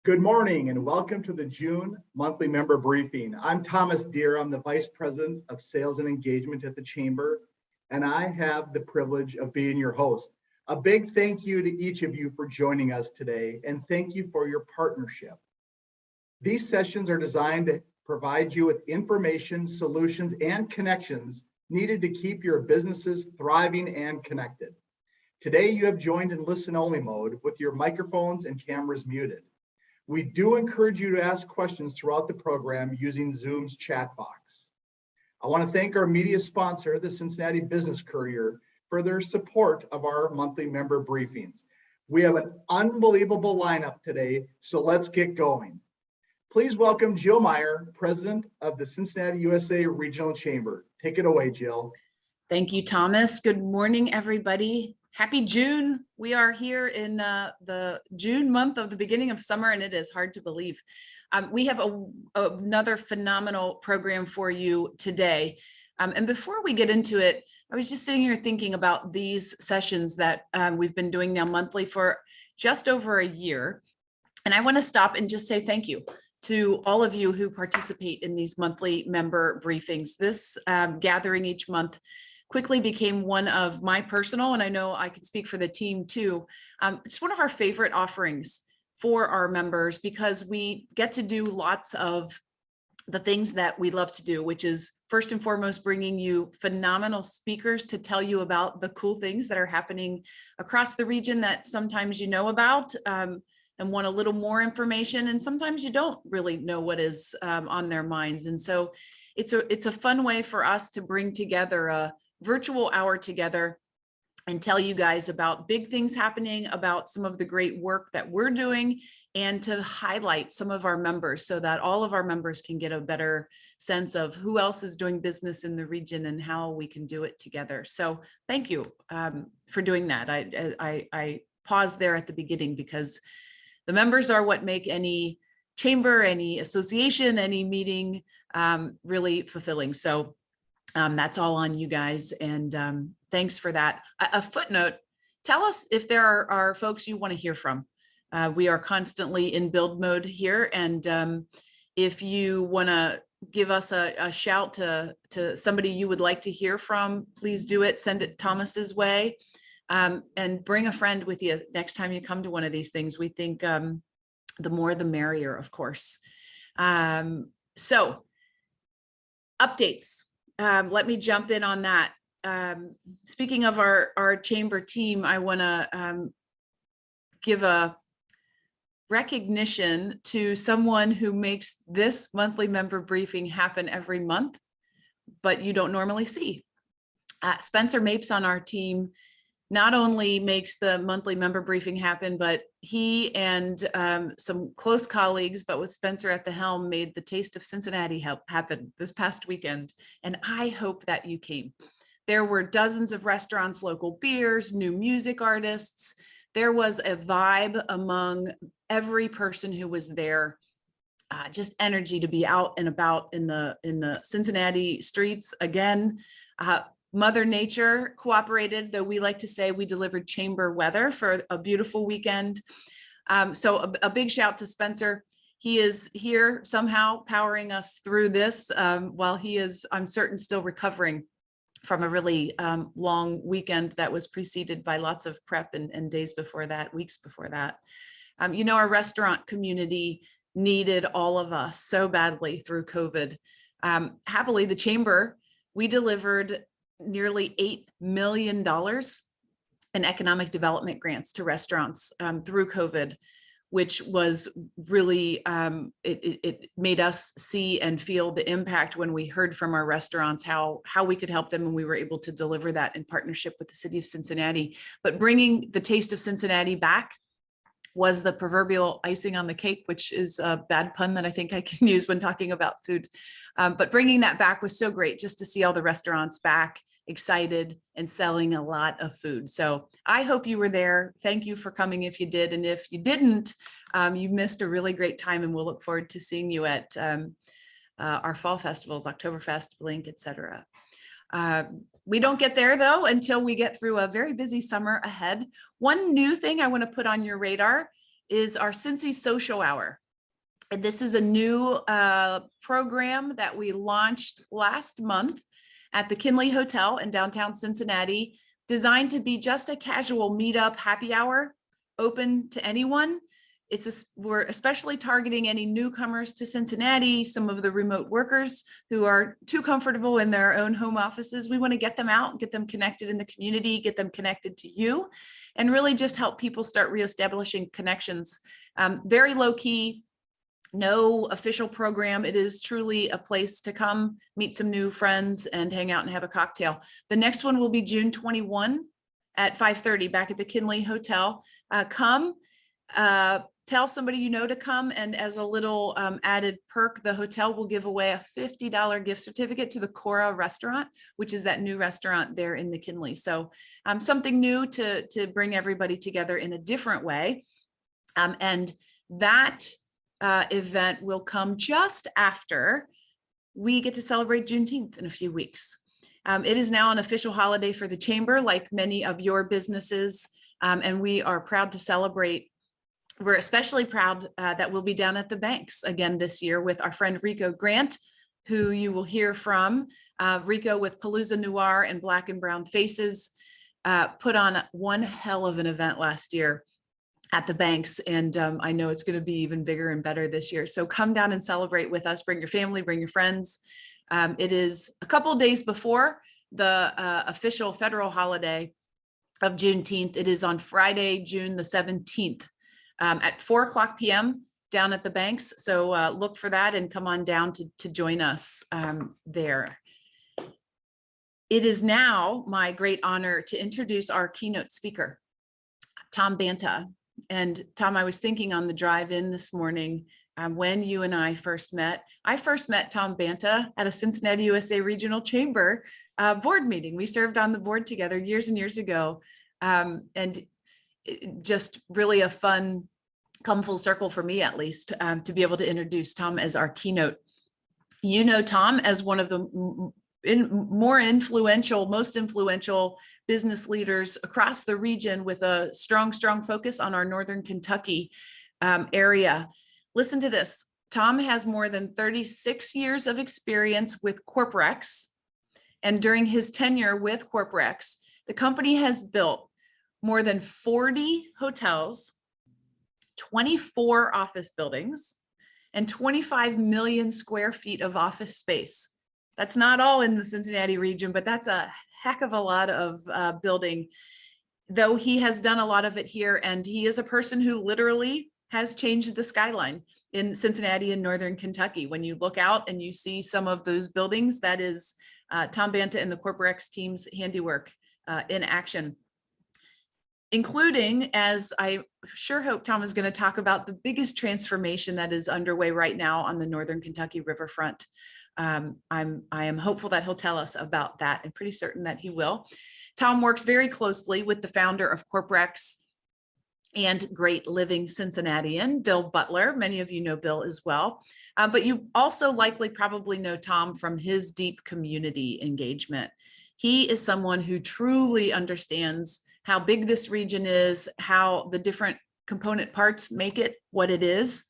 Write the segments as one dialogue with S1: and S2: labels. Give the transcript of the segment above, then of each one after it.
S1: Good morning and welcome to the June monthly member briefing. I'm Thomas Deere. I'm the Vice President of Sales and Engagement at the Chamber, and I have the privilege of being your host. A big thank you to each of you for joining us today, and thank you for your partnership. These sessions are designed to provide you with information, solutions, and connections needed to keep your businesses thriving and connected. Today, you have joined in listen-only mode with your microphones and cameras muted. We do encourage you to ask questions throughout the program using Zoom's chat box. I want to thank our media sponsor, the Cincinnati Business Courier, for their support of our monthly member briefings. We have an unbelievable lineup today, so let's get going. Please welcome Jill Meyer, President of the Cincinnati USA Regional Chamber. Take it away, Jill.
S2: Thank you, Thomas. Good morning, everybody. Happy June. We are here in the June month of the beginning of summer, and it is hard to believe. We have another phenomenal program for you today. And before we get into it, I was just sitting here thinking about these sessions that we've been doing now monthly for just over a year. And I want to stop and just say thank you to all of you who participate in these monthly member briefings. This gathering each month quickly became one of my personal, and I know I can speak for the team too, it's one of our favorite offerings for our members because we get to do lots of the things that we love to do, which is first and foremost bringing you phenomenal speakers to tell you about the cool things that are happening across the region that sometimes you know about and want a little more information, and sometimes you don't really know what is on their minds. And so it's a fun way for us to bring together a virtual hour together and tell you guys about big things happening, about some of the great work that we're doing, and to highlight some of our members so that all of our members can get a better sense of who else is doing business in the region and how we can do it together. So thank you for doing that. I paused there at the beginning because the members are what make any chamber, any association, any meeting really fulfilling. So that's all on you guys, and thanks for that. A footnote, tell us if there are folks you want to hear from. We are constantly in build mode here, and if you want to give us a shout to somebody you would like to hear from, please do it. Send it Thomas's way, and bring a friend with you next time you come to one of these things. We think the more the merrier, of course. So updates. Let me jump in on that. Speaking of our chamber team, I want to give a recognition to someone who makes this monthly member briefing happen every month, but you don't normally see. Spencer Mapes on our team not only makes the monthly member briefing happen, but he and some close colleagues, but with Spencer at the helm, made the Taste of Cincinnati happen this past weekend. And I hope that you came. There were dozens of restaurants, local beers, new music artists. There was a vibe among every person who was there. Just energy to be out and about in the Cincinnati streets again. Mother Nature cooperated, though we like to say we delivered chamber weather for a beautiful weekend. So a big shout to Spencer. He is here somehow powering us through this while he is, I'm certain, still recovering from a really long weekend that was preceded by lots of prep and days before that, weeks before that. You know, our restaurant community needed all of us so badly through COVID. Happily, the chamber, we delivered nearly $8 million in economic development grants to restaurants through COVID, which was really, it made us see and feel the impact when we heard from our restaurants how we could help them, and we were able to deliver that in partnership with the city of Cincinnati. But bringing the Taste of Cincinnati back was the proverbial icing on the cake, which is a bad pun that I think I can use when talking about food. But bringing that back was so great, just to see all the restaurants back, excited and selling a lot of food. So I hope you were there. Thank you for coming if you did. And if you didn't, you missed a really great time, and we'll look forward to seeing you at our fall festivals, Oktoberfest, Blink, etc. We don't get there though until we get through a very busy summer ahead. One new thing I want to put on your radar is our Cincy Social Hour. And this is a new program that we launched last month at the Kinley Hotel in downtown Cincinnati, designed to be just a casual meetup happy hour, open to anyone. We're especially targeting any newcomers to Cincinnati, some of the remote workers who are too comfortable in their own home offices. We want to get them out, get them connected in the community, get them connected to you, and really just help people start reestablishing connections. Very low key, no official program. It is truly a place to come meet some new friends and hang out and have a cocktail. The next one will be June 21 at 5:30 back at the Kinley Hotel. Come, tell somebody you know to come, and as a little added perk, the hotel will give away a $50 gift certificate to the Cora restaurant, which is that new restaurant there in the Kinley. So something new to bring everybody together in a different way. And that event will come just after we get to celebrate Juneteenth in a few weeks. It is now an official holiday for the Chamber, like many of your businesses, and we are proud to celebrate. We're especially proud that we'll be down at the Banks again this year with our friend Rico Grant, who you will hear from. Rico with Palooza Noir and Black and Brown Faces put on one hell of an event last year at the Banks, and I know it's going to be even bigger and better this year. So come down and celebrate with us. Bring your family, bring your friends. It is a couple of days before the official federal holiday of Juneteenth. It is on Friday, June the 17th at 4:00 p.m. down at the Banks. So look for that and come on down to join us there. It is now my great honor to introduce our keynote speaker, Tom Banta. And Tom, I was thinking on the drive in this morning, when you and I first met Tom Banta at a Cincinnati USA Regional Chamber board meeting. We served on the board together years and years ago. And just really a fun come full circle for me, at least, to be able to introduce Tom as our keynote. You know Tom as one of the most influential business leaders across the region, with a strong focus on our Northern Kentucky area. Listen to this. Tom has more than 36 years of experience with Corporex. And during his tenure with Corporex, the company has built more than 40 hotels, 24 office buildings, and 25 million square feet of office space. That's not all in the Cincinnati region, but that's a heck of a lot of building, though he has done a lot of it here. And he is a person who literally has changed the skyline in Cincinnati and Northern Kentucky. When you look out and you see some of those buildings, that is Tom Banta and the Corporex team's handiwork in action, including, as I sure hope Tom is going to talk about, the biggest transformation that is underway right now on the Northern Kentucky riverfront. I am hopeful that he'll tell us about that, and pretty certain that he will. Tom works very closely with the founder of Corporex and Great Living Cincinnatian, Bill Butler. Many of you know Bill as well, but you also likely probably know Tom from his deep community engagement. He is someone who truly understands how big this region is, how the different component parts make it what it is.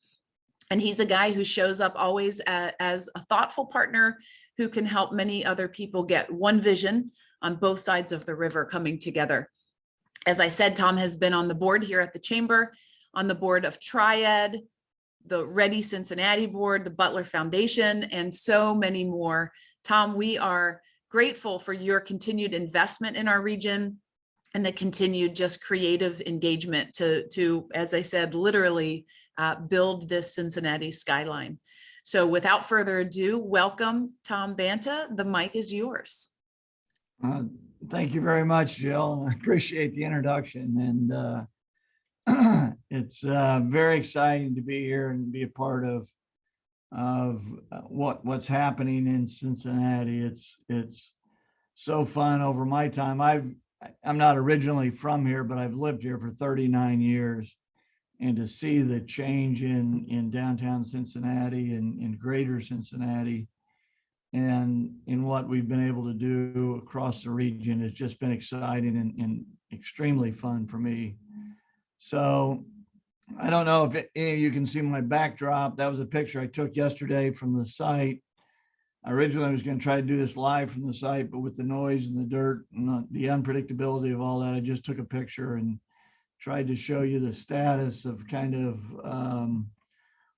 S2: And he's a guy who shows up always as a thoughtful partner who can help many other people get one vision on both sides of the river coming together. As I said, Tom has been on the board here at the Chamber, on the board of Triad, the Ready Cincinnati board, the Butler Foundation, and so many more. Tom, we are grateful for your continued investment in our region and the continued just creative engagement to, as I said, literally build this Cincinnati skyline. So without further ado, welcome, Tom Banta. The mic is yours.
S3: Thank you very much, Jill. I appreciate the introduction. And it's very exciting to be here and be a part of what's happening in Cincinnati. It's so fun over my time. I'm not originally from here, but I've lived here for 39 years. And to see the change in downtown Cincinnati and in greater Cincinnati and in what we've been able to do across the region has just been exciting and extremely fun for me. So I don't know if any of you can see my backdrop. That was a picture I took yesterday from the site. I originally was going to try to do this live from the site, but with the noise and the dirt and the unpredictability of all that, I just took a picture and tried to show you the status of kind of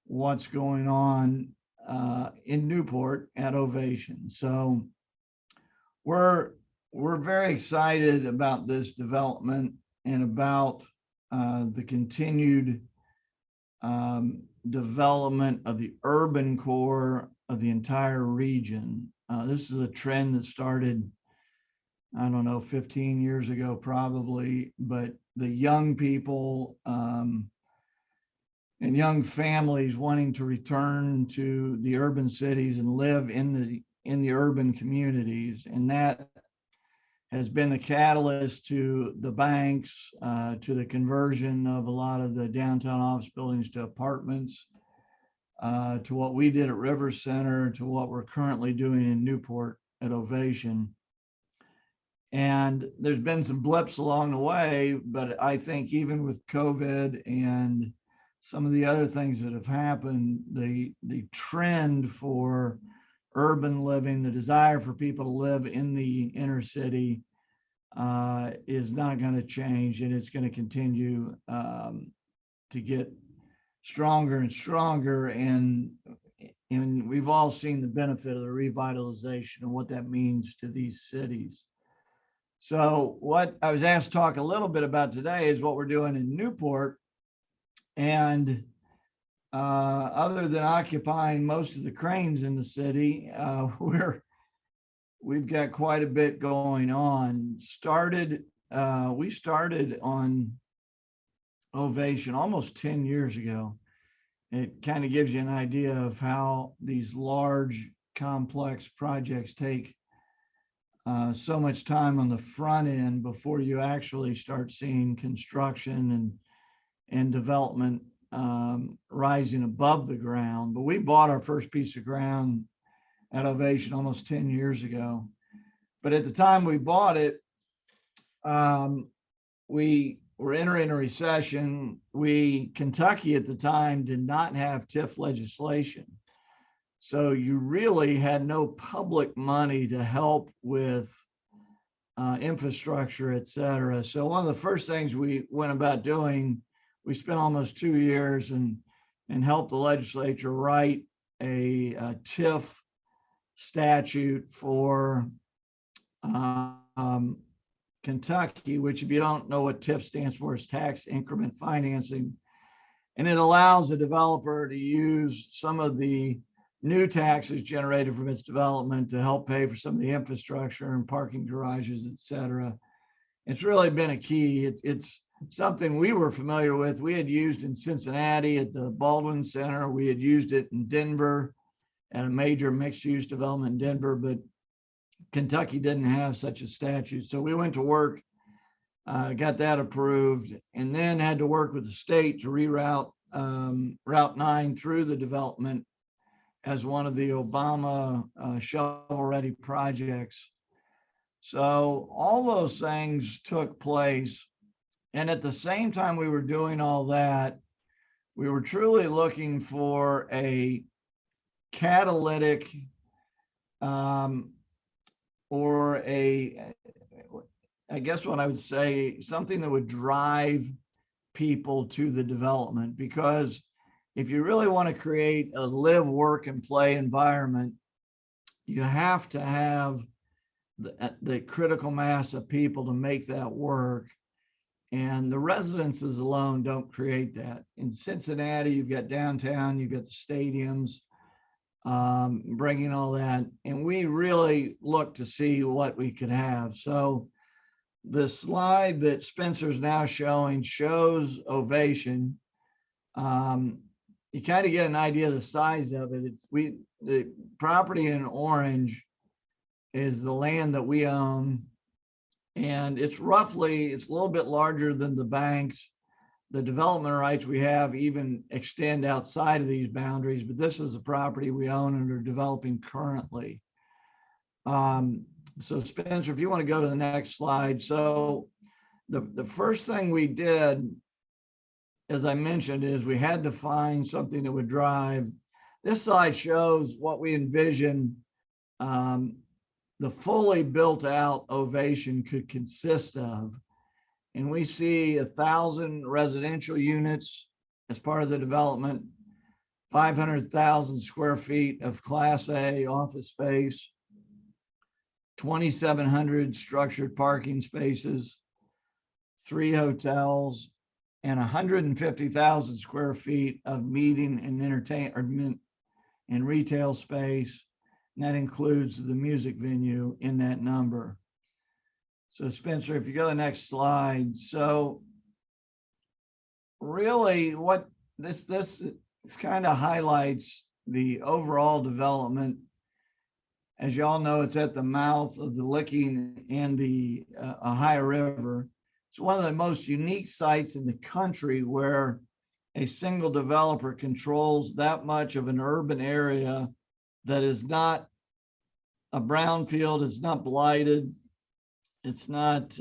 S3: what's going on in Newport at Ovation. So we're very excited about this development and about the continued development of the urban core of the entire region. This is a trend that started, I don't know, 15 years ago probably, but the young people and young families wanting to return to the urban cities and live in the urban communities, and that has been the catalyst to the banks, to the conversion of a lot of the downtown office buildings to apartments, to what we did at River Center, to what we're currently doing in Newport at Ovation. And there's been some blips along the way, but I think even with COVID and some of the other things that have happened, the trend for urban living, the desire for people to live in the inner city is not going to change, and it's going to continue to get stronger and stronger. And we've all seen the benefit of the revitalization and what that means to these cities. So what I was asked to talk a little bit about today is what we're doing in Newport. And other than occupying most of the cranes in the city, we've got quite a bit going on. We started on Ovation almost 10 years ago. It kind of gives you an idea of how these large, complex projects take so much time on the front end before you actually start seeing construction and development rising above the ground. But we bought our first piece of ground at Ovation almost 10 years ago. But at the time we bought it, we were entering a recession. Kentucky at the time did not have TIF legislation. So you really had no public money to help with infrastructure, et cetera. So one of the first things we went about doing, we spent almost 2 years and helped the legislature write a TIF statute for Kentucky, which, if you don't know what TIF stands for, is tax increment financing. And it allows a developer to use some of the new taxes generated from its development to help pay for some of the infrastructure and parking garages, et cetera. It's really been a key. It's something we were familiar with. We had used in Cincinnati at the Baldwin Center. We had used it in Denver at a major mixed-use development in Denver, but Kentucky didn't have such a statute. So we went to work, got that approved, and then had to work with the state to reroute Route 9 through the development as one of the Obama shovel-ready projects. So all those things took place. And at the same time we were doing all that, we were truly looking for a catalytic or I guess what I would say, something that would drive people to the development. Because if you really want to create a live, work, and play environment, you have to have the critical mass of people to make that work. And the residences alone don't create that. In Cincinnati, you've got downtown, you've got the stadiums, bringing all that. And we really looked to see what we could have. So the slide that Spencer's now showing shows Ovation. You kind of get an idea of the size of it. The property in orange is the land that we own. And it's a little bit larger than the banks. The development rights we have even extend outside of these boundaries, but this is the property we own and are developing currently. So Spencer, if you want to go to the next slide. So the first thing we did as I mentioned, is we had to find something that would drive. This slide shows what we envision the fully built out Ovation could consist of. And we see 1,000 residential units as part of the development, 500,000 square feet of Class A office space, 2,700 structured parking spaces, 3 hotels, and 150,000 square feet of meeting and entertainment and retail space. And that includes the music venue in that number. So Spencer, if you go to the next slide. So really what this kind of highlights the overall development. As y'all know, it's at the mouth of the Licking and the Ohio River. It's one of the most unique sites in the country where a single developer controls that much of an urban area that is not a brownfield, it's not blighted, it's not,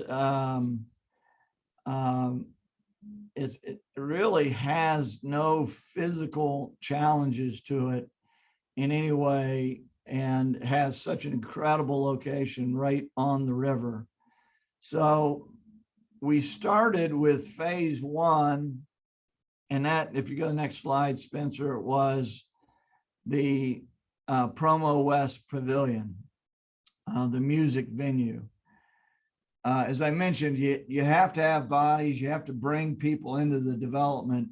S3: it really has no physical challenges to it in any way, and has such an incredible location right on the river. So we started with phase 1, and that, if you go to the next slide, Spencer, was the Promo West Pavilion, the music venue. As I mentioned, you have to have bodies, you have to bring people into the development.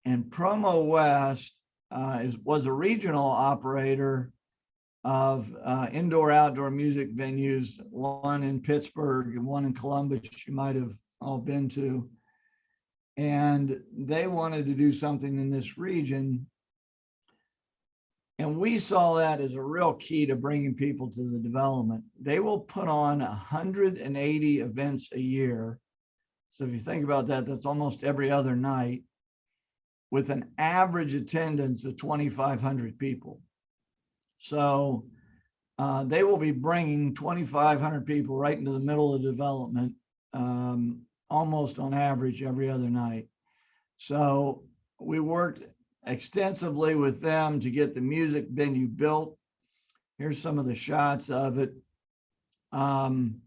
S3: And Promo West was a regional operator of indoor-outdoor music venues, one in Pittsburgh and one in Columbus, you might have all been to. And they wanted to do something in this region. And we saw that as a real key to bringing people to the development. They will put on 180 events a year. So if you think about that, that's almost every other night, with an average attendance of 2,500 people. So they will be bringing 2,500 people right into the middle of the development, almost on average every other night. So we worked extensively with them to get the music venue built. Here's some of the shots of it. And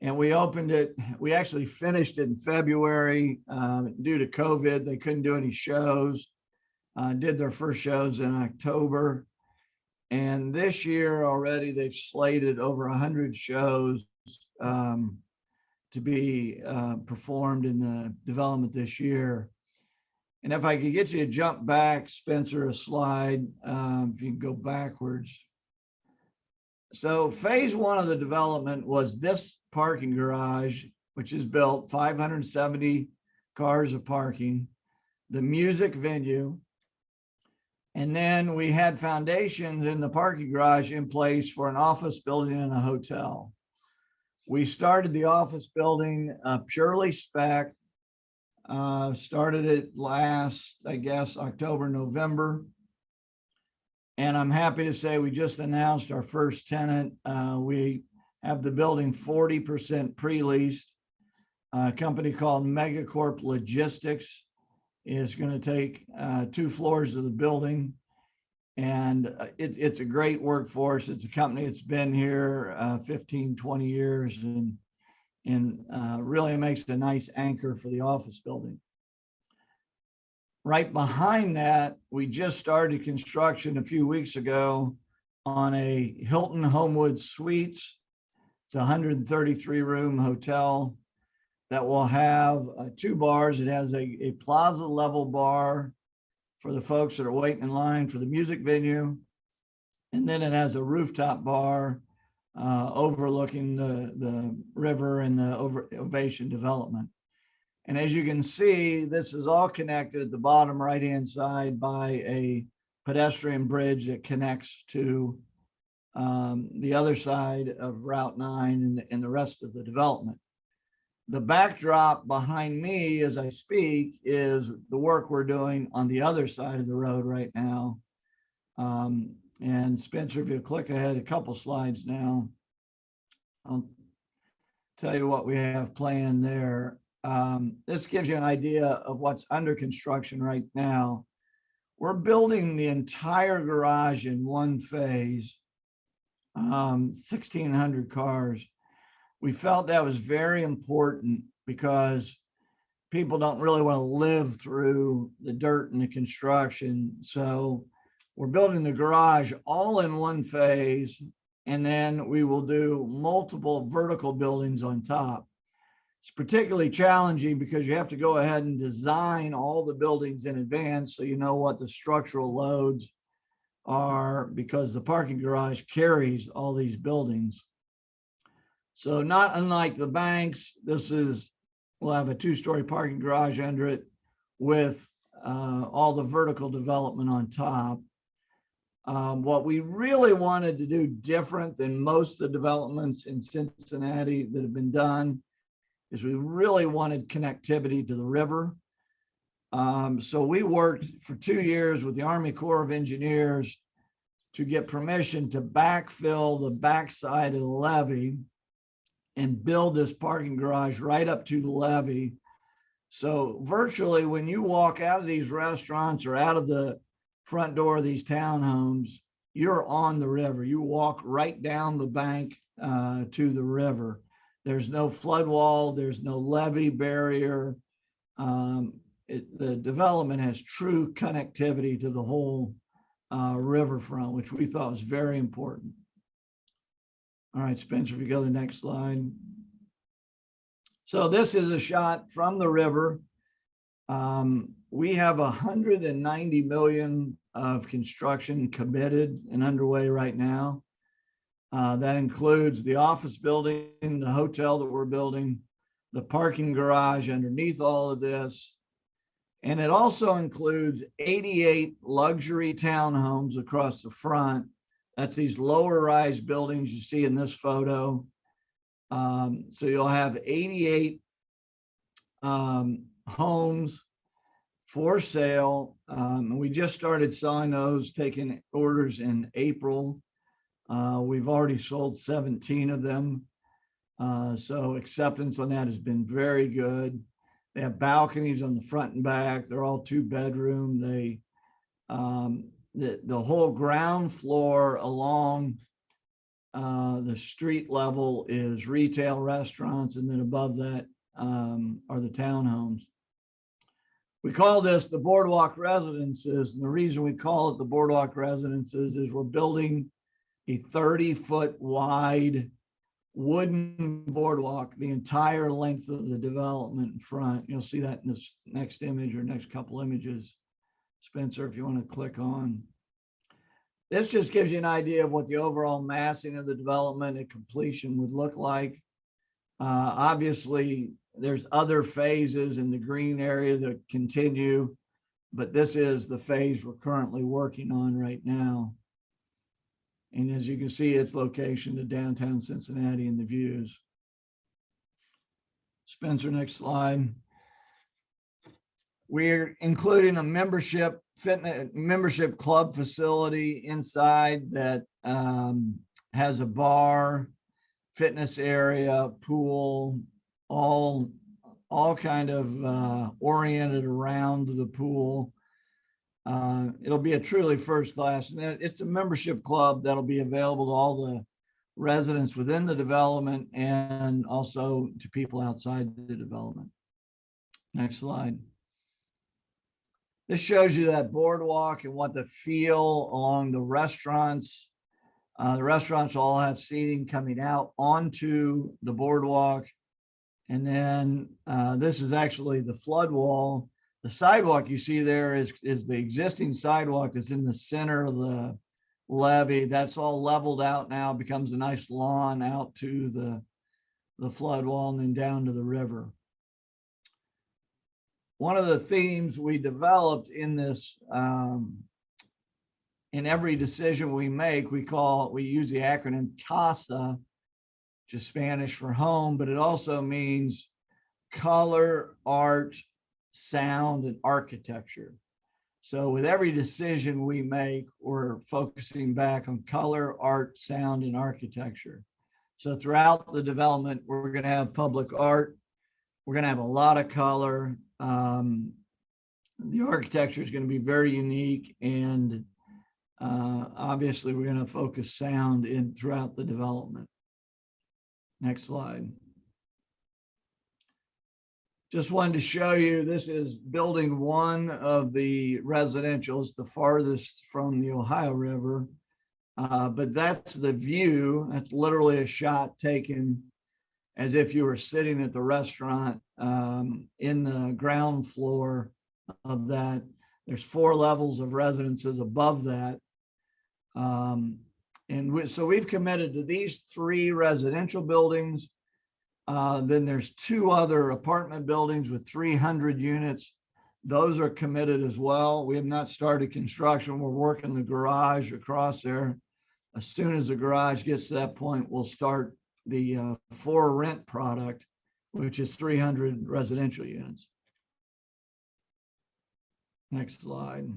S3: we opened it, we actually finished it in February. Due to COVID, they couldn't do any shows. Did their first shows in October. And this year already, they've slated over 100 shows to be performed in the development this year. And if I could get you to jump back, Spencer, a slide, if you can go backwards. So phase 1 of the development was this parking garage, which is built, 570 cars of parking, the music venue. And then we had foundations in the parking garage in place for an office building and a hotel. We started the office building purely spec. Started it last, I guess, October, November. And I'm happy to say we just announced our first tenant. We have the building 40% pre-leased. A company called Megacorp Logistics is going to take 2 floors of the building. And it's a great workforce. It's a company that's been here 15, 20 years and really makes a nice anchor for the office building. Right behind that, we just started construction a few weeks ago on a Hilton Homewood Suites. It's a 133-room hotel that will have 2 bars. It has a plaza level bar for the folks that are waiting in line for the music venue. And then it has a rooftop bar overlooking the river and the Ovation development. And as you can see, this is all connected at the bottom right-hand side by a pedestrian bridge that connects to the other side of Route 9 and the rest of the development. The backdrop behind me as I speak is the work we're doing on the other side of the road right now. And Spencer, if you click ahead a couple slides now, I'll tell you what we have planned there. This gives you an idea of what's under construction right now. We're building the entire garage in one phase, 1,600 cars. We felt that was very important because people don't really want to live through the dirt and the construction. So we're building the garage all in one phase, and then we will do multiple vertical buildings on top. It's particularly challenging because you have to go ahead and design all the buildings in advance so you know what the structural loads are, because the parking garage carries all these buildings. So not unlike the banks, we'll have a 2-story parking garage under it with all the vertical development on top. What we really wanted to do different than most of the developments in Cincinnati that have been done is we really wanted connectivity to the river. So we worked for 2 years with the Army Corps of Engineers to get permission to backfill the backside of the levee and build this parking garage right up to the levee. So virtually when you walk out of these restaurants or out of the front door of these townhomes, you're on the river. You walk right down the bank to the river. There's no flood wall, there's no levee barrier. The development has true connectivity to the whole riverfront, which we thought was very important. All right, Spencer, if you go to the next slide. So this is a shot from the river. We have 190 million of construction committed and underway right now. That includes the office building, the hotel that we're building, the parking garage underneath all of this. And it also includes 88 luxury townhomes across the front. That's these lower rise buildings you see in this photo. So you'll have 88 homes for sale. And we just started selling those, taking orders in April. We've already sold 17 of them. So acceptance on that has been very good. They have balconies on the front and back. They're all 2-bedroom. The whole ground floor along the street level is retail restaurants, and then above that are the townhomes. We call this the Boardwalk Residences, and the reason we call it the Boardwalk Residences is we're building a 30-foot wide wooden boardwalk the entire length of the development in front. You'll see that in this next image or next couple images. Spencer, if you want to click on. This just gives you an idea of what the overall massing of the development at completion would look like. Obviously, there's other phases in the green area that continue, but this is the phase we're currently working on right now. And as you can see, its location to downtown Cincinnati and the views. Spencer, next slide. We're including a membership club facility inside that has a bar, fitness area, pool, all kind of oriented around the pool. It'll be a truly first class, and it's a membership club that'll be available to all the residents within the development and also to people outside the development. Next slide. This shows you that boardwalk and what the feel along the restaurants. The restaurants all have seating coming out onto the boardwalk. And then this is actually the flood wall. The sidewalk you see there is the existing sidewalk that's in the center of the levee. That's all leveled out now, becomes a nice lawn out to the flood wall and then down to the river. One of the themes we developed in this, in every decision we make, we use the acronym CASA, which is Spanish for home, but it also means color, art, sound, and architecture. So with every decision we make, we're focusing back on color, art, sound, and architecture. So throughout the development, we're going to have public art. We're going to have a lot of color. The architecture is going to be very unique, and obviously we're going to focus sound in throughout the development. Next slide. Just wanted to show you, this is building one of the residential. It's the farthest from the Ohio River, but that's the view. That's literally a shot taken as if you were sitting at the restaurant in the ground floor of that. There's 4 levels of residences above that. So we've committed to these 3 residential buildings. Then there's 2 other apartment buildings with 300 units. Those are committed as well. We have not started construction. We're working the garage across there. As soon as the garage gets to that point, we'll start the for rent product, which is 300 residential units. Next slide.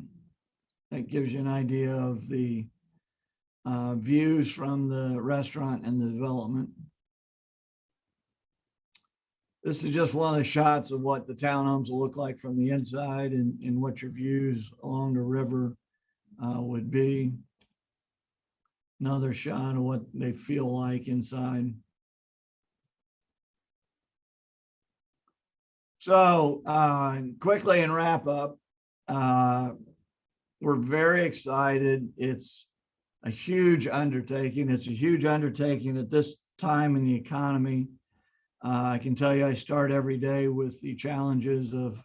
S3: That gives you an idea of the views from the restaurant and the development. This is just one of the shots of what the townhomes will look like from the inside, and what your views along the river would be. Another shot of what they feel like inside. So quickly and wrap up, we're very excited. It's a huge undertaking. It's a huge undertaking at this time in the economy. I can tell you, I start every day with the challenges of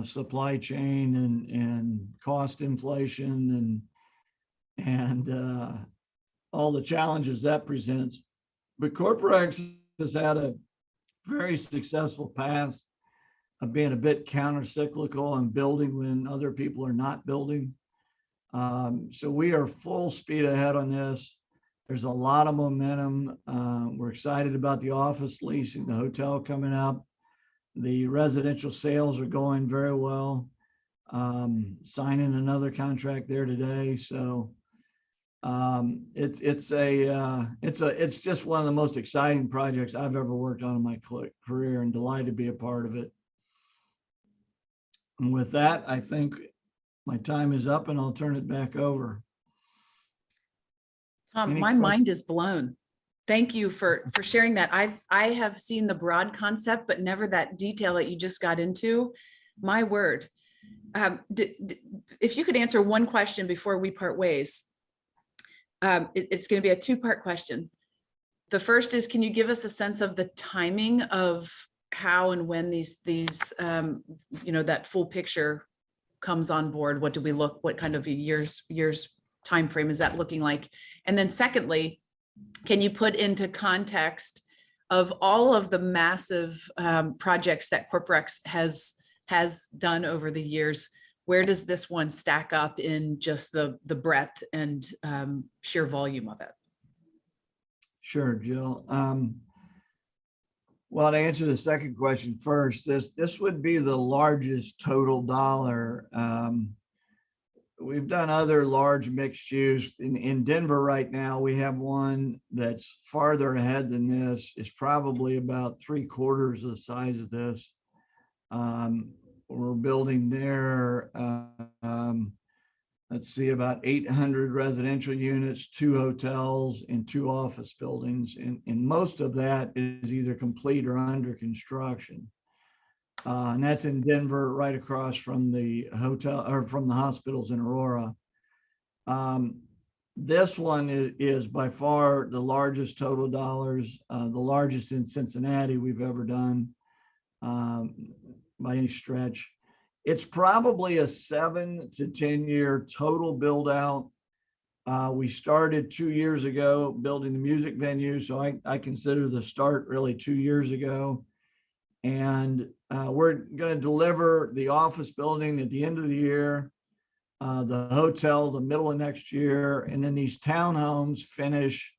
S3: supply chain and cost inflation and all the challenges that presents. But Corporex has had a very successful past of being a bit counter-cyclical and building when other people are not building. So we are full speed ahead on this. There's a lot of momentum. We're excited about the office leasing, the hotel coming up. The residential sales are going very well. Signing another contract there today. So it's just one of the most exciting projects I've ever worked on in my career, and delighted to be a part of it. And with that, I think my time is up, and I'll turn it back over.
S2: Tom,
S3: Any
S2: my
S3: questions?
S2: mind is blown. Thank you for sharing that. I have seen the broad concept, but never that detail that you just got into. My word. If you could answer one question before we part ways, it's going to be a 2-part question. The first is, can you give us a sense of the timing of how and when these that full picture comes on board? What kind of a years time frame is that looking like? And then secondly, can you put into context of all of the massive projects that Corporex has done over the years, where does this one stack up in just the breadth and sheer volume of it? Sure,
S3: Jill. Well, to answer the second question first, this would be the largest total dollar. We've done other large mixed use in Denver right now. We have one that's farther ahead than this. It's probably about 3/4 the size of this. We're building there, let's see, about 800 residential units, 2 hotels, and 2 office buildings. And most of that is either complete or under construction. And that's in Denver, right across from the hotel or from the hospitals in Aurora. This one is by far the largest total dollars, the largest in Cincinnati we've ever done by any stretch. It's probably a 7 to 10 year total build out. We started 2 years ago building the music venue. So I consider the start really 2 years ago. And we're going to deliver the office building at the end of the year, the hotel the middle of next year, and then these townhomes finish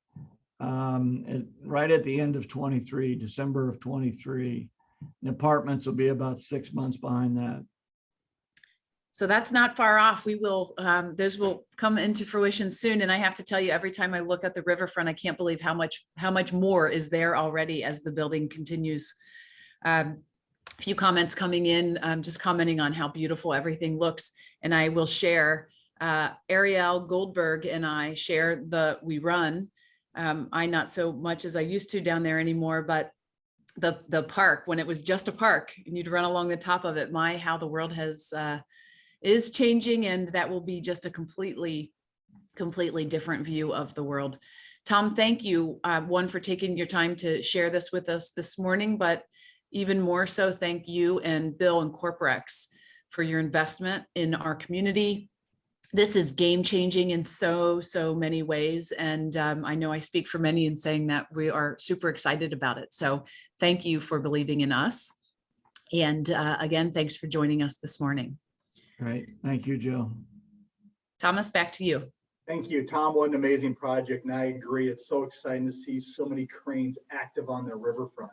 S3: right at the end of 23, December of 23. The apartments will be about 6 months behind that. So that's not far off. We will, those will come into fruition soon. And I have to tell you, every time I look at the riverfront, I can't believe how much more is there already as the building continues.
S2: A few comments coming in, just commenting on how beautiful everything looks. And I will share, Ariel Goldberg and I share we run. I not so much as I used to down there anymore, but the park, when it was just a park and you'd run along the top of it, how the world is changing, and that will be just a completely different view of the world. Tom, thank you, one, for taking your time to share this with us this morning, but even more so, thank you and Bill and Corporex for your investment in our community. This is game changing in so many ways. And I know I speak for many in saying that we are super excited about it. So thank you for believing in us. And again, thanks for joining us this morning.
S3: Great. Thank you, Jill.
S2: Thomas, back to you.
S1: Thank you, Tom. What an amazing project. And I agree. It's so exciting to see so many cranes active on the riverfront.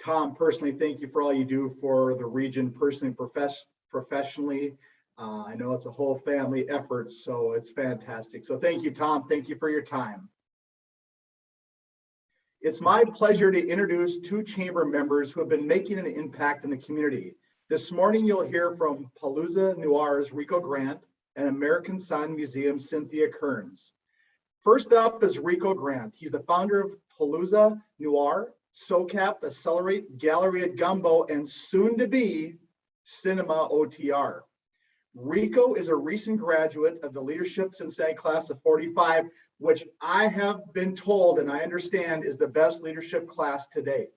S1: Tom, personally, thank you for all you do for the region, personally, professionally. I know it's a whole family effort, so it's fantastic. So thank you, Tom. Thank you for your time. It's my pleasure to introduce two chamber members who have been making an impact in the community. This morning, you'll hear from Palooza Noir's Rico Grant and American Sign Museum Cynthia Kearns. First up is Rico Grant. He's the founder of Palooza Noir, SoCap, Accelerate, Gallery at Gumbo, and soon to be Cinema OTR. Rico is a recent graduate of the Leadership Cincinnati class of 45, which I have been told and I understand is the best leadership class to date.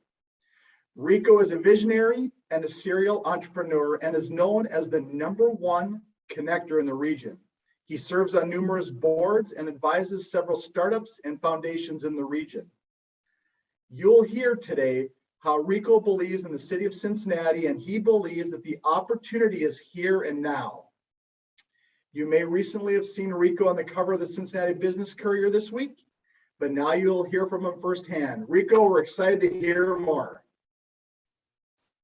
S1: Rico is a visionary and a serial entrepreneur and is known as the #1 connector in the region. He serves on numerous boards and advises several startups and foundations in the region. You'll hear today how Rico believes in the city of Cincinnati, and he believes that the opportunity is here and now. You may recently have seen Rico on the cover of the Cincinnati Business Courier this week, but now you'll hear from him firsthand. Rico, we're excited to hear more.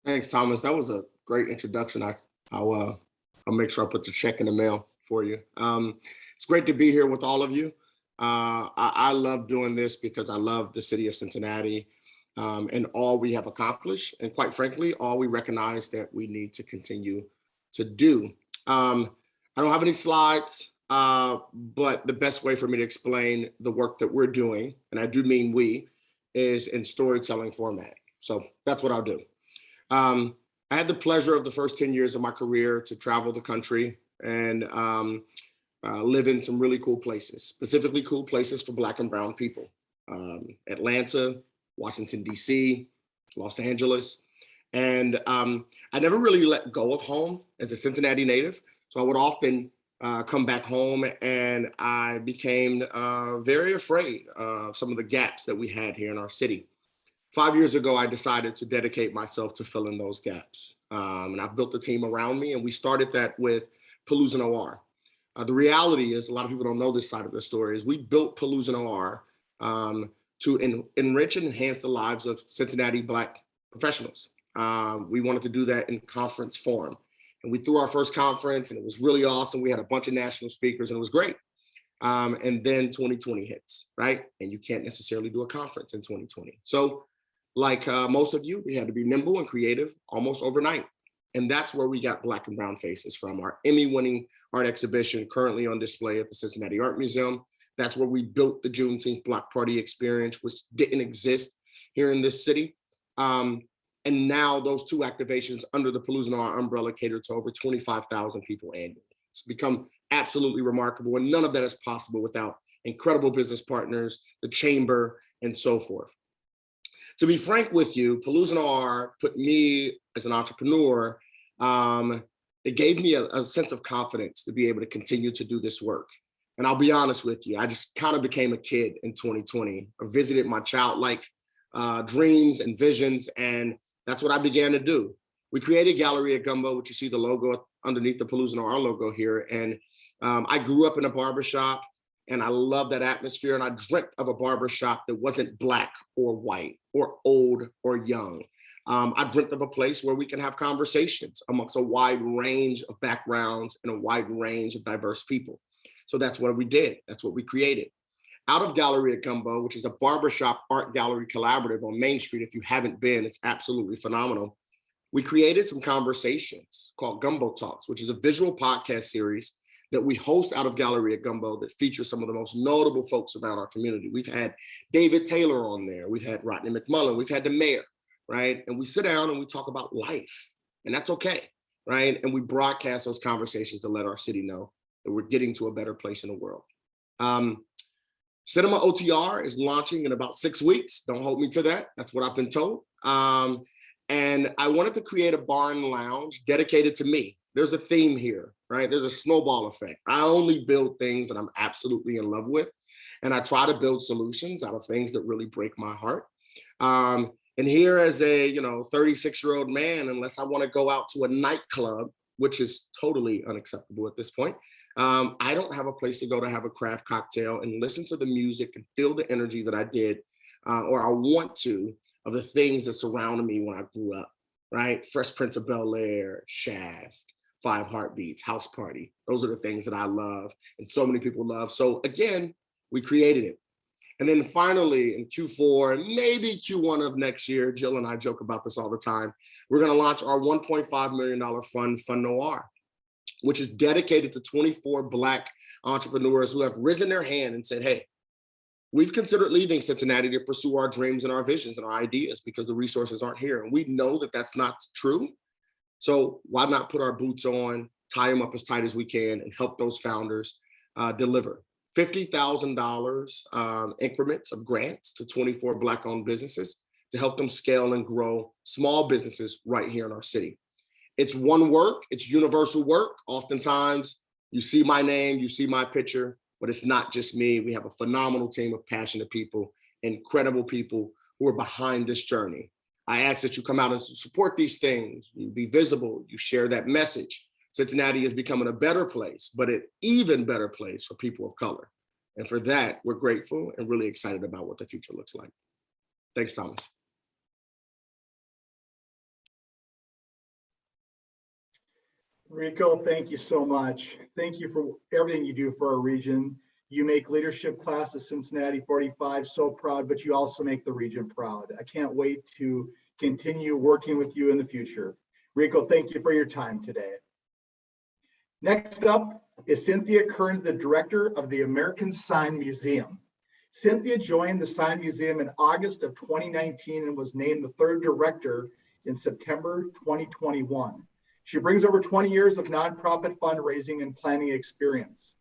S4: Thanks, Thomas. That was a great introduction. I'll make sure I put the check in the mail for you. It's great to be here with all of you. I love doing this because I love the city of Cincinnati and all we have accomplished. And quite frankly, all we recognize that we need to continue to do. I don't have any slides, but the best way for me to explain the work that we're doing, and I do mean we, is in storytelling format. So that's what I'll do. I had the pleasure of the first 10 years of my career to travel the country and live in some really cool places, specifically cool places for Black and brown people. Atlanta, Washington, DC, Los Angeles. And I never really let go of home as a Cincinnati native. So I would often come back home, and I became very afraid of some of the gaps that we had here in our city. 5 years ago, I decided to dedicate myself to filling those gaps. And I built a team around me, and we started that with Palooza Noir. The reality is, a lot of people don't know this side of the story, is we built Palooza Noir to enrich and enhance the lives of Cincinnati Black professionals. We wanted to do that in conference form. And we threw our first conference, and it was really awesome. We had a bunch of national speakers, and it was great. And then 2020 hits, right? And you can't necessarily do a conference in 2020. So like most of you, we had to be nimble and creative almost overnight. And that's where we got Black and Brown Faces from, our Emmy-winning art exhibition currently on display at the Cincinnati Art Museum. That's where we built the Juneteenth Block Party experience, which didn't exist here in this city. And now those two activations under the Palooza Noir umbrella cater to over 25,000 people annually. It's become absolutely remarkable, and none of that is possible without incredible business partners, the chamber, and so forth. To be frank with you, Palooza Noir put me as an entrepreneur, it gave me a sense of confidence to be able to continue to do this work. And I'll be honest with you, I just kind of became a kid in 2020. I visited my childlike dreams and visions, and that's what I began to do. We created Gallery at Gumbo, which you see the logo underneath the Palooza Noir logo here. And I grew up in a barbershop, and I love that atmosphere. And I dreamt of a barbershop that wasn't Black or white or old or young. I dreamt of a place where we can have conversations amongst a wide range of backgrounds and a wide range of diverse people. So that's what we did. That's what we created. Out of Gallery at Gumbo, which is a barbershop art gallery collaborative on Main Street. If you haven't been, it's absolutely phenomenal. We created some conversations called Gumbo Talks, which is a visual podcast series that we host out of Gallery at Gumbo that features some of the most notable folks around our community. We've had David Taylor on there. We've had Rodney McMullen. We've had the mayor, right? And we sit down and we talk about life, and that's okay, right? And we broadcast those conversations to let our city know that we're getting to a better place in the world. Cinema OTR is launching in about 6 weeks. Don't hold me to that. That's what I've been told. And I wanted to create a bar and lounge dedicated to me. There's a theme here, right? There's a snowball effect. I only build things that I'm absolutely in love with. And I try to build solutions out of things that really break my heart. And here as a 36-year-old man, unless I want to go out to a nightclub, which is totally unacceptable at this point, I don't have a place to go to have a craft cocktail and listen to the music and feel the energy that I did, or I want to, of the things that surrounded me when I grew up, right? Fresh Prince of Bel-Air, Shaft, Five Heartbeats, House Party. Those are the things that I love and so many people love. So again, we created it. And then finally in Q4, maybe Q1 of next year, Jill and I joke about this all the time, we're gonna launch our $1.5 million fund, Fund Noir, which is dedicated to 24 Black entrepreneurs who have risen their hand and said, hey, we've considered leaving Cincinnati to pursue our dreams and our visions and our ideas because the resources aren't here. And we know that that's not true. So why not put our boots on, tie them up as tight as we can, and help those founders deliver $50,000 increments of grants to 24 Black-owned businesses to help them scale and grow small businesses right here in our city. It's one work, it's universal work. Oftentimes you see my name, you see my picture, but it's not just me. We have a phenomenal team of passionate people, incredible people who are behind this journey. I ask that you come out and support these things, you be visible, you share that message. Cincinnati is becoming a better place, but an even better place for people of color. And for that, we're grateful and really excited about what the future looks like. Thanks, Thomas.
S1: Rico, thank you so much. Thank you for everything you do for our region. You make Leadership Class of Cincinnati 45 so proud, but you also make the region proud. I can't wait to continue working with you in the future. Rico, thank you for your time today. Next up is Cynthia Kearns, the director of the American Sign Museum. Cynthia joined the Sign Museum in August of 2019 and was named the third director in September 2021. She brings over 20 years of nonprofit fundraising and planning experience.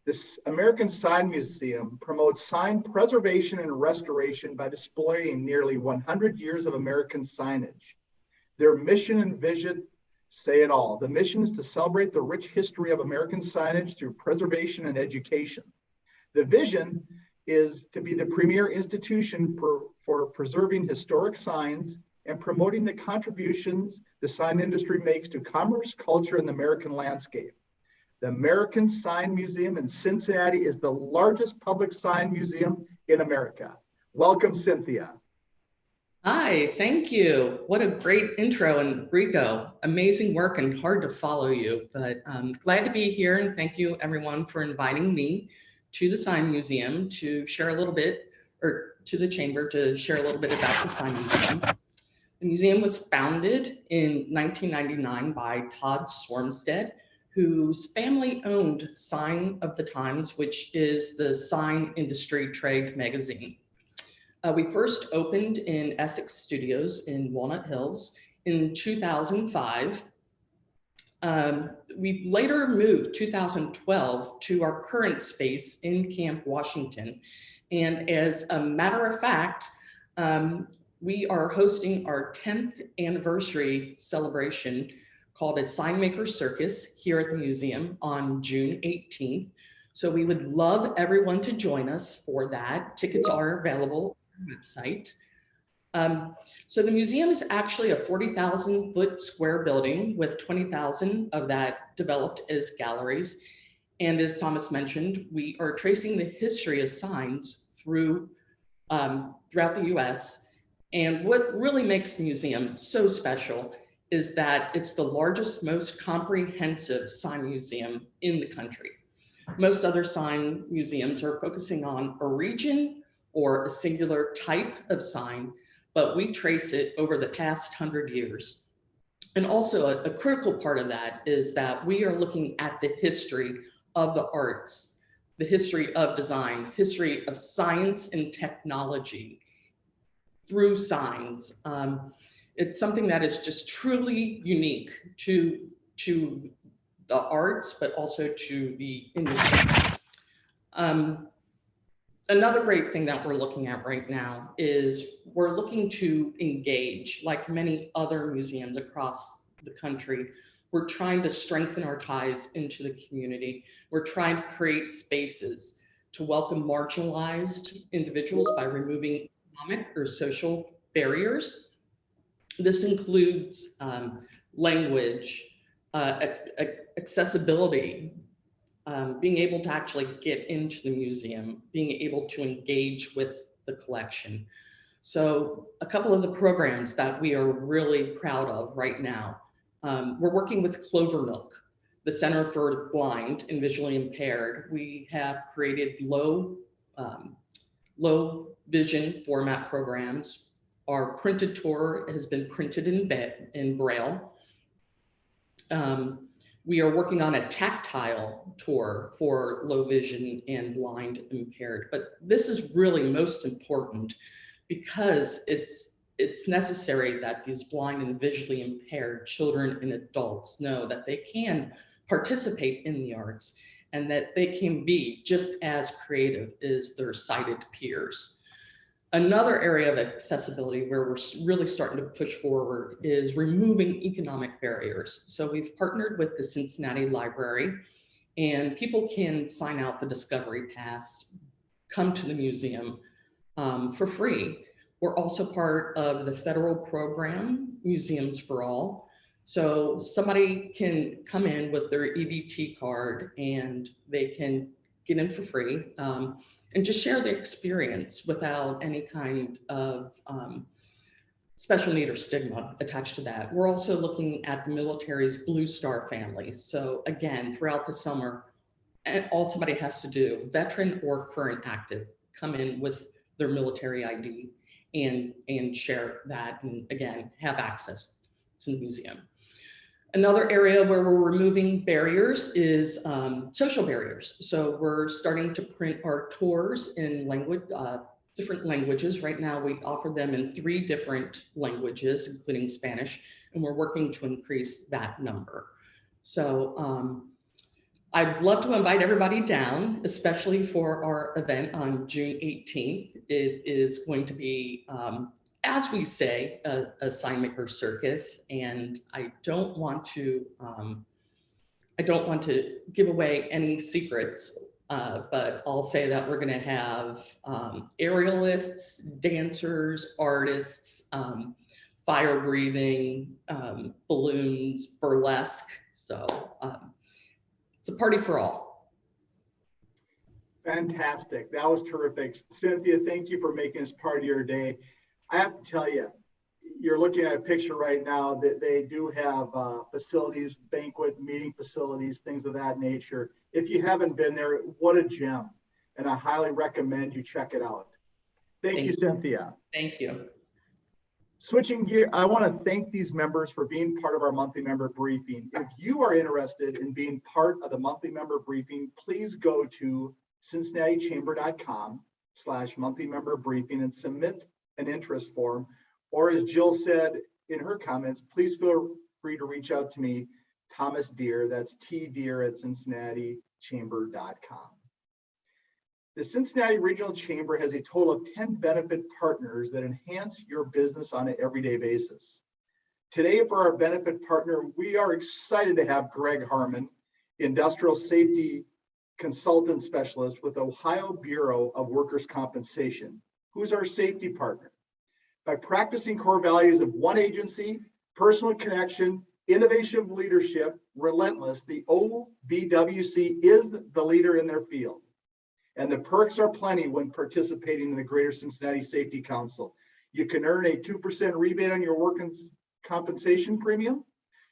S1: This American Sign Museum promotes sign preservation and restoration by displaying nearly 100 years of American signage. Their mission and vision say it all. The mission is to celebrate the rich history of American signage through preservation and education. The vision is to be the premier institution for preserving historic signs and promoting the contributions the sign industry makes to commerce, culture, and the American landscape. The American Sign Museum in Cincinnati is the largest public sign museum in America. Welcome, Cynthia.
S5: Hi, thank you. What a great intro, and Rico, amazing work and hard to follow you, but I'm glad to be here, and thank you everyone for inviting me to the Sign Museum to share a little bit, or to the Chamber to share a little bit about the Sign Museum. The museum was founded in 1999 by Todd Swarmstead, whose family owned Sign of the Times, which is the sign industry trade magazine. We first opened in Essex Studios in Walnut Hills in 2005. We later moved 2012 to our current space in Camp Washington. And as a matter of fact, we are hosting our 10th anniversary celebration called a Sign Maker Circus here at the museum on June 18th. So we would love everyone to join us for that. Tickets are available on our website. So the museum is actually a 40,000 foot square building with 20,000 of that developed as galleries. And as Thomas mentioned, we are tracing the history of signs throughout the US. And what really makes the museum so special is that it's the largest, most comprehensive sign museum in the country. Most other sign museums are focusing on a region or a singular type of sign, but we trace it over the past 100 years. And also a critical part of that is that we are looking at the history of the arts, the history of design, history of science and technology through signs. It's something that is just truly unique to the arts, but also to the industry. Another great thing that we're looking at right now is we're looking to engage, like many other museums across the country. We're trying to strengthen our ties into the community. We're trying to create spaces to welcome marginalized individuals by removing economic or social barriers. This includes language, accessibility, being able to actually get into the museum, being able to engage with the collection. So a couple of the programs that we are really proud of right now, we're working with Clover Milk, the Center for the Blind and Visually Impaired. We have created low vision format programs. Our printed tour has been printed in Braille. We are working on a tactile tour for low vision and blind impaired, but this is really most important because it's necessary that these blind and visually impaired children and adults know that they can participate in the arts and that they can be just as creative as their sighted peers. Another area of accessibility where we're really starting to push forward is removing economic barriers. So we've partnered with the Cincinnati Library, and people can sign out the Discovery Pass, come to the museum for free. We're also part of the federal program, Museums for All. So somebody can come in with their EBT card and they can get in for free. And just share the experience without any kind of special need or stigma attached to that. We're also looking at the military's Blue Star families. So again, throughout the summer, all somebody has to do, veteran or current active, come in with their military ID and share that, and again, have access to the museum. Another area where we're removing barriers is social barriers. So we're starting to print our tours in different languages. Right now, we offer them in 3 different languages, including Spanish, and we're working to increase that number. So I'd love to invite everybody down, especially for our event on June 18th. It is going to be, as we say, a sign maker circus, and I don't want to give away any secrets, but I'll say that we're going to have aerialists, dancers, artists, fire breathing, balloons, burlesque. So it's a party for all.
S1: Fantastic. That was terrific. Cynthia, thank you for making this part of your day. I have to tell you, you're looking at a picture right now that they do have facilities, banquet, meeting facilities, things of that nature. If you haven't been there, what a gem. And I highly recommend you check it out. Thank you, Cynthia.
S5: Thank you.
S1: Switching gear, I want to thank these members for being part of our monthly member briefing. If you are interested in being part of the monthly member briefing, please go to cincinnatiChamber.com/monthly member briefing and submit an interest form. Or as Jill said in her comments, please feel free to reach out to me, Thomas Deere, that's tdeere@cincinnatiChamber.com. The Cincinnati Regional Chamber has a total of 10 benefit partners that enhance your business on an everyday basis. Today, for our benefit partner, we are excited to have Greg Harmon, Industrial Safety Consultant Specialist with Ohio Bureau of Workers' Compensation, who's our safety partner. By practicing core values of one agency, personal connection, innovative leadership, relentless, the OBWC is the leader in their field. And the perks are plenty when participating in the Greater Cincinnati Safety Council. You can earn a 2% rebate on your workers' compensation premium.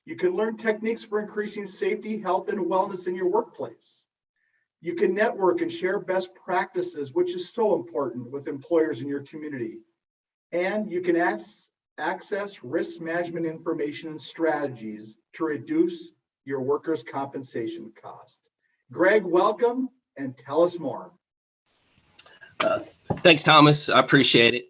S1: You can learn techniques for increasing safety, health, and wellness in your workplace. You can network and share best practices, which is so important with employers in your community. And you can access risk management information and strategies to reduce your workers' compensation cost. Greg, welcome and tell us more.
S6: Thanks, Thomas. I appreciate it.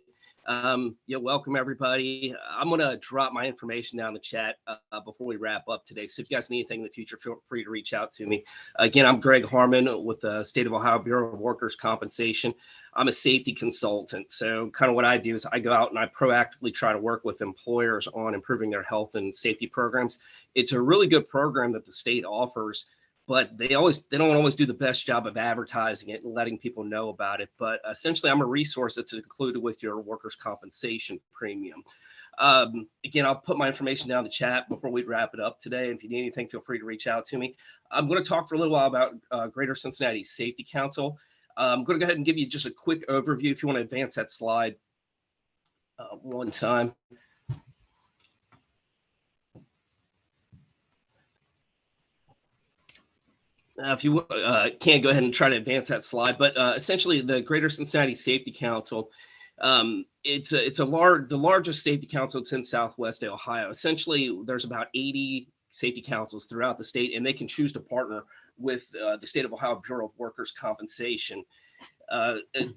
S6: Yeah, welcome everybody. I'm going to drop my information down in the chat before we wrap up today. So if you guys need anything in the future, feel free to reach out to me. Again, I'm Greg Harmon with the State of Ohio Bureau of Workers' Compensation. I'm a safety consultant. So kind of what I do is I go out and I proactively try to work with employers on improving their health and safety programs. It's a really good program that the state offers, but they don't always do the best job of advertising it and letting people know about it. But essentially, I'm a resource that's included with your workers' compensation premium. Again, I'll put my information down in the chat before we wrap it up today. And if you need anything, feel free to reach out to me. I'm going to talk for a little while about Greater Cincinnati Safety Council. I'm going to go ahead and give you just a quick overview if you want to advance that slide one time. If you can, go ahead and try to advance that slide. But essentially, the Greater Cincinnati Safety Council, it's the largest safety council that's in Southwest Ohio. Essentially, there's about 80 safety councils throughout the state, and they can choose to partner with the State of Ohio Bureau of Workers' Compensation.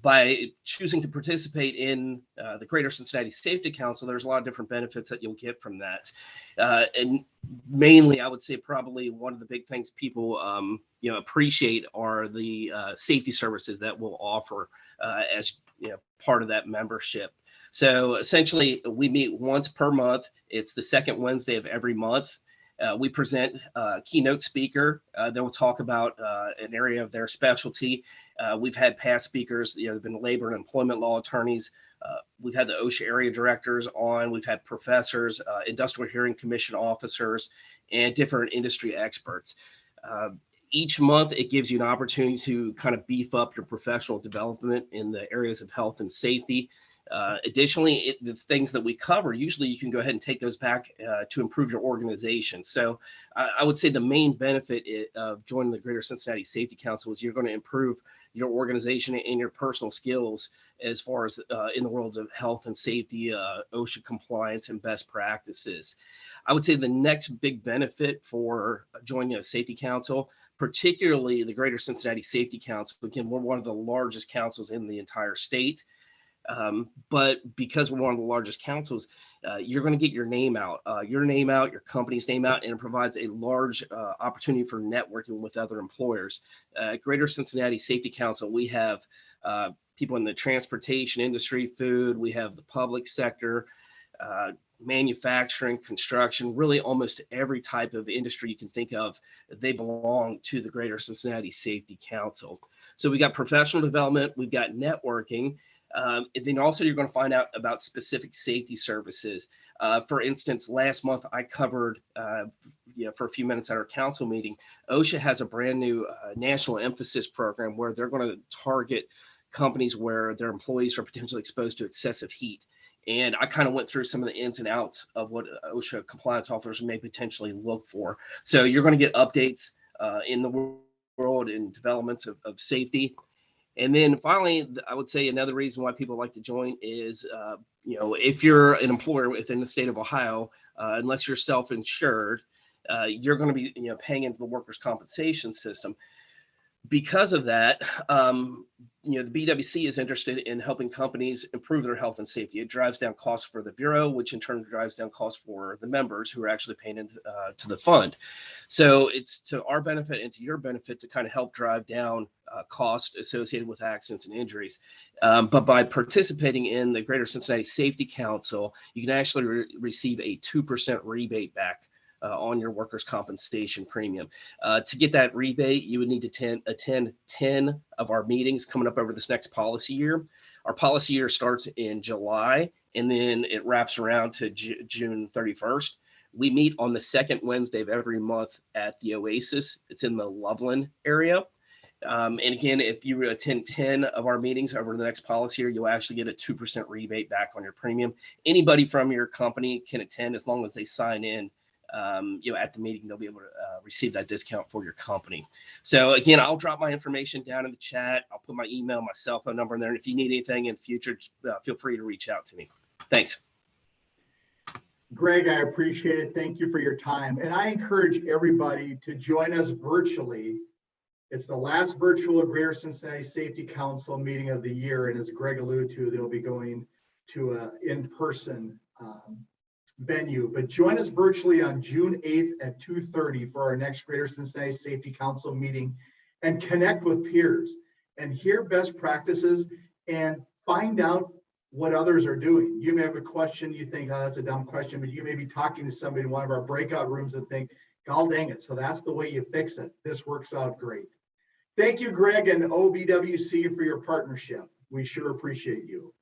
S6: By choosing to participate in the Greater Cincinnati Safety Council, there's a lot of different benefits that you'll get from that. And mainly, I would say probably one of the big things people appreciate are the safety services that we'll offer as part of that membership. So essentially, we meet once per month. It's the second Wednesday of every month. We present a keynote speaker that will talk about an area of their specialty. We've had past speakers, they've been labor and employment law attorneys. We've had the OSHA area directors on. We've had professors, industrial hearing commission officers, and different industry experts. Each month, it gives you an opportunity to kind of beef up your professional development in the areas of health and safety. Additionally, the things that we cover, usually you can go ahead and take those back to improve your organization. So I would say the main benefit of joining the Greater Cincinnati Safety Council is you're going to improve your organization and your personal skills as far as in the worlds of health and safety, OSHA compliance, and best practices. I would say the next big benefit for joining a safety council, particularly the Greater Cincinnati Safety Council, again, we're one of the largest councils in the entire state. But because we're one of the largest councils, you're going to get your name out, your company's name out, and it provides a large opportunity for networking with other employers. Greater Cincinnati Safety Council, we have people in the transportation industry, food, we have the public sector, manufacturing, construction, really almost every type of industry you can think of, they belong to the Greater Cincinnati Safety Council. So we got professional development, we've got networking. And then also you're going to find out about specific safety services. For instance, last month I covered, for a few minutes at our council meeting, OSHA has a brand new national emphasis program where they're going to target companies where their employees are potentially exposed to excessive heat. And I kind of went through some of the ins and outs of what OSHA compliance officers may potentially look for. So you're going to get updates in the world and developments of safety. And then finally, I would say another reason why people like to join is, if you're an employer within the state of Ohio, unless you're self-insured, you're going to be, paying into the workers' compensation system. Because of that, the BWC is interested in helping companies improve their health and safety. It drives down costs for the Bureau, which in turn drives down costs for the members who are actually paying into to the fund. So it's to our benefit and to your benefit to kind of help drive down costs associated with accidents and injuries. But by participating in the Greater Cincinnati Safety Council, you can actually receive a 2% rebate back on your workers' compensation premium. To get that rebate, you would need to attend 10 of our meetings coming up over this next policy year. Our policy year starts in July, and then it wraps around to June 31st. We meet on the second Wednesday of every month at the Oasis. It's in the Loveland area. And again, if you attend 10 of our meetings over the next policy year, you'll actually get a 2% rebate back on your premium. Anybody from your company can attend as long as they sign in at the meeting, they'll be able to receive that discount for your company. So again, I'll drop my information down in the chat. I'll put my email, my cell phone number in there. And if you need anything in the future, feel free to reach out to me. Thanks.
S1: Greg, I appreciate it. Thank you for your time. And I encourage everybody to join us virtually. It's the last virtual Greater Cincinnati Safety Council meeting of the year. And as Greg alluded to, they'll be going to an in-person venue. But join us virtually on June 8th at 2:30 for our next Greater Cincinnati Safety Council meeting, and connect with peers and hear best practices and find out what others are doing. You may have a question, you think, oh, that's a dumb question, but you may be talking to somebody in one of our breakout rooms and think, God dang it, so that's the way you fix it. This works out great. Thank you, Greg and OBWC, for your partnership. We sure appreciate you.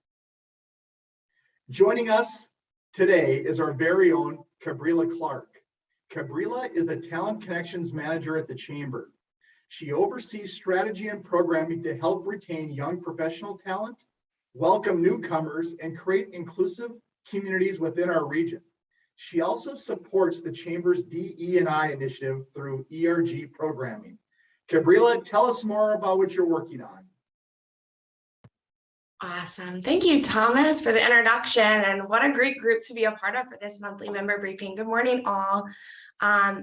S1: Joining us today is our very own Cabrila Clark. Cabrila is the Talent Connections Manager at the Chamber. She oversees strategy and programming to help retain young professional talent, welcome newcomers, and create inclusive communities within our region. She also supports the Chamber's DE&I initiative through ERG programming. Cabrila, tell us more about what you're working on.
S7: Awesome. Thank you, Thomas, for the introduction, and what a great group to be a part of for this monthly member briefing. Good morning, all.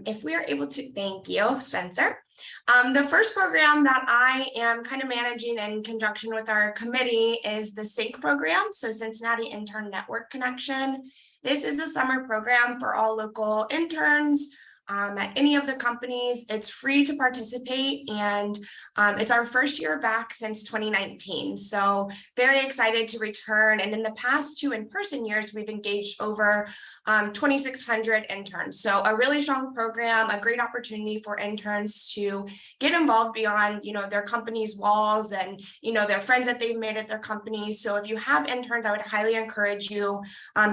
S7: If we are able to, thank you, Spencer. The first program that I am kind of managing in conjunction with our committee is the SYNC program, so Cincinnati Intern Network Connection. This is a summer program for all local interns at any of the companies. It's free to participate, and it's our first year back since 2019. So very excited to return. And in the past 2 in-person years, we've engaged over 2,600 interns. So a really strong program, a great opportunity for interns to get involved beyond, their company's walls and, their friends that they've made at their companies. So if you have interns, I would highly encourage you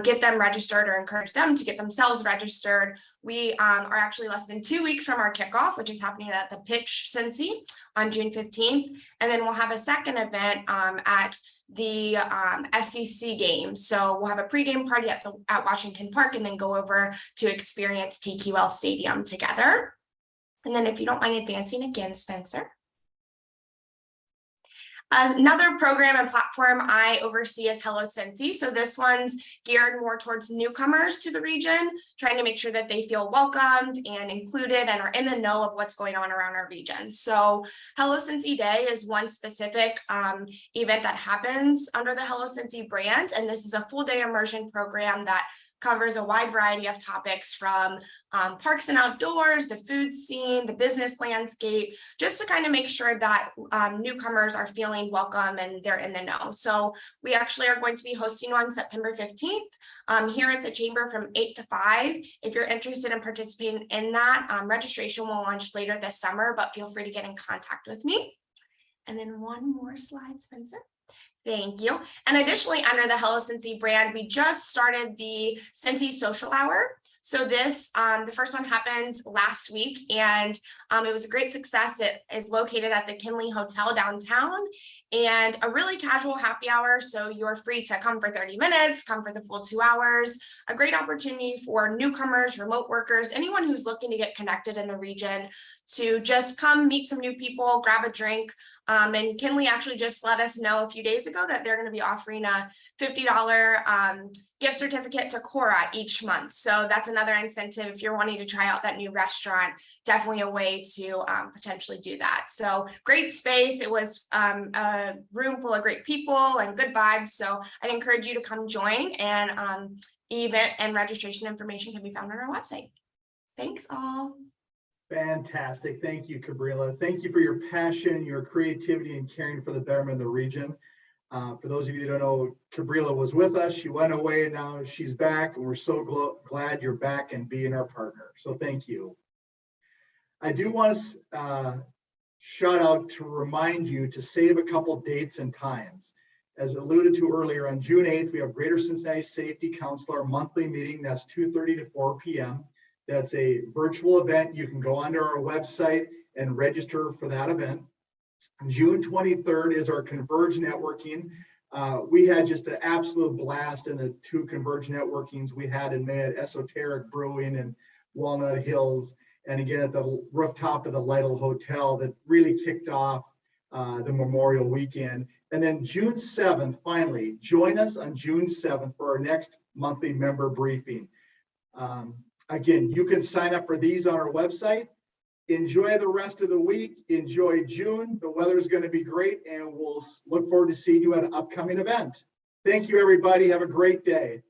S7: get them registered, or encourage them to get themselves registered. We are actually less than 2 weeks from our kickoff, which is happening at the Pitch Cincy on June 15th. And then we'll have a second event at the SEC game. So we'll have a pregame party at Washington Park, and then go over to experience TQL Stadium together. And then if you don't mind advancing again, Spencer. Another program and platform I oversee is Hello Cincy. So this one's geared more towards newcomers to the region, trying to make sure that they feel welcomed and included and are in the know of what's going on around our region. So Hello Cincy Day is one specific event that happens under the Hello Cincy brand. And this is a full day immersion program that covers a wide variety of topics, from parks and outdoors, the food scene, the business landscape, just to kind of make sure that newcomers are feeling welcome and they're in the know. So we actually are going to be hosting on September 15th here at the Chamber from 8 to 5. If you're interested in participating in that, registration will launch later this summer, but feel free to get in contact with me. And then one more slide, Spencer. Thank you. And additionally, under the Hello Cincy brand, we just started the Cincy Social Hour. So this, the first one happened last week, and it was a great success. It is located at the Kinley Hotel downtown, and a really casual happy hour. So you're free to come for 30 minutes, come for the full 2 hours. A great opportunity for newcomers, remote workers, anyone who's looking to get connected in the region to just come meet some new people, grab a drink. And Kinley actually just let us know a few days ago that they're going to be offering a $50 gift certificate to Cora each month. So that's another incentive if you're wanting to try out that new restaurant. Definitely a way to potentially do that. So great space. It was a room full of great people and good vibes. So I'd encourage you to come join, and event and registration information can be found on our website. Thanks all.
S1: Fantastic. Thank you, Cabrila. Thank you for your passion, your creativity, and caring for the betterment of the region. For those of you that don't know, Cabrila was with us. She went away, and now she's back, and we're so glad you're back and being our partner. So thank you. I do want to shout out to remind you to save a couple dates and times. As alluded to earlier, on June 8th, we have Greater Cincinnati Safety Council, our monthly meeting. That's 2:30 to 4 p.m. That's a virtual event. You can go onto our website and register for that event. June 23rd is our Converge networking. We had just an absolute blast in the 2 Converge networkings we had in May at Esoteric Brewing and Walnut Hills, and again at the rooftop of the Lytle Hotel that really kicked off the Memorial Weekend. And then June 7th, finally, join us on June 7th for our next monthly member briefing. Again, you can sign up for these on our website. Enjoy the rest of the week. Enjoy June. The weather's going to be great, and we'll look forward to seeing you at an upcoming event. Thank you, everybody. Have a great day.